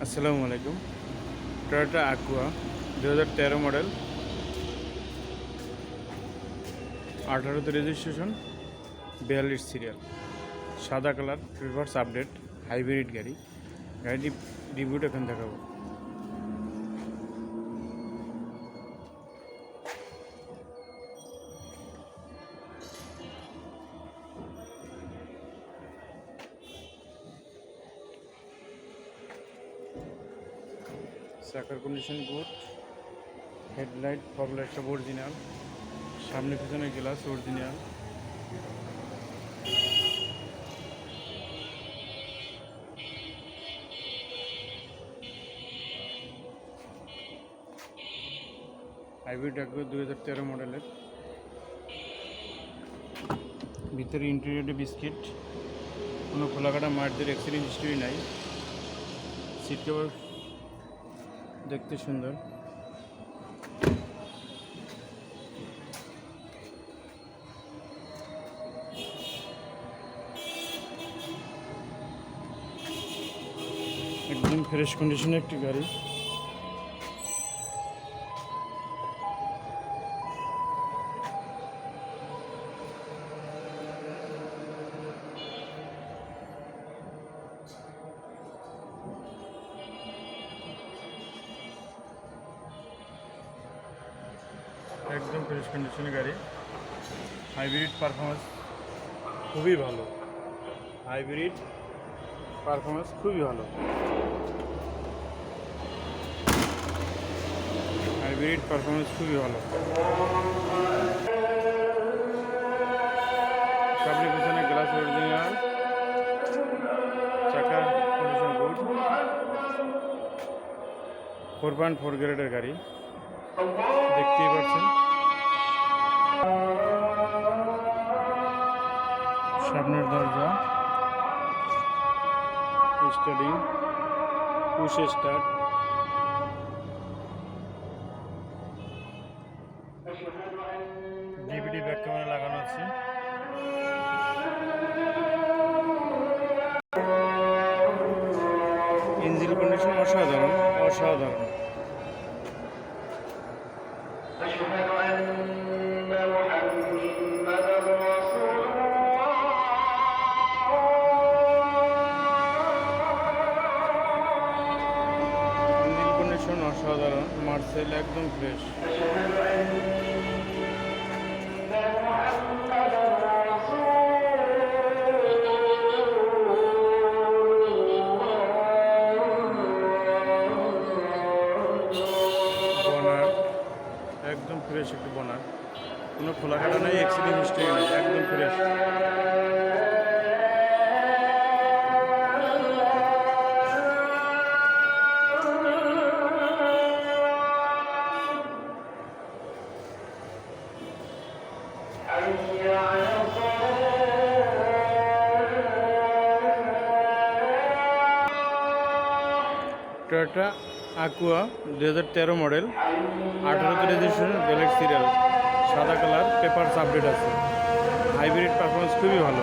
আসসালামু আলাইকুম। Toyota Aqua 2013 model, 18তে রেজিস্ট্রেশন, 42 সিরিয়াল, সাদা কালার, রিভার্স আপডেট, হাইব্রিড গাড়ি। গাড়িটি রিভিউটা এখন দেখাবো। চাকার কন্ডিশন গুড, হেডলাইট ফগলাইট সব অরিজিনাল, সামনে পিছনে গ্লাস অরিজিনাল। হাইব্রিড আকুয়া 2013 মডেলের। ভিতরে ইন্টেরিয়রে বিস্কিট, কোনো খোলাকাটা মাঠদের অ্যাক্সিডেন্ট হিস্ট্রি নাই। সিট কভার দেখতে সুন্দর। একদম ফ্রেশ কন্ডিশনে একটি গাড়ি। একদম ফ্রেশ কন্ডিশনে গাড়ি। হাইব্রিড পারফরমেন্স খুবই ভালো। হাইব্রিড পারফরমেন্স খুবই ভালো। হাইব্রিড পারফরমেন্স খুবই ভালো। সামনে পিছনে গ্লাস অরিজিনাল, চাকার কন্ডিশন গুড। 4.4 গ্রেডের গাড়ি, দেখতেই পাচ্ছেন। সামনের দরজা starting, push start. DVD back camera লাগানো আছে। ইঞ্জিন কন্ডিশন অসাধারণ অসাধারণ। অসাধারণ, মার্সেল একদম ফ্রেশ। বনার একদম ফ্রেশ একটি বনার, কোনো খোলাকাটা নেই, অ্যাক্সিডেন্ট হিস্ট্রি নেই, একদম ফ্রেশ। টয়োটা আকুয়া 2013 মডেল, 18তে রেজিস্ট্রেশন, 42 সিরিয়াল, সাদা কালার, পেপারস আপডেট আছে। হাইব্রিড পারফরমেন্স খুবই ভালো।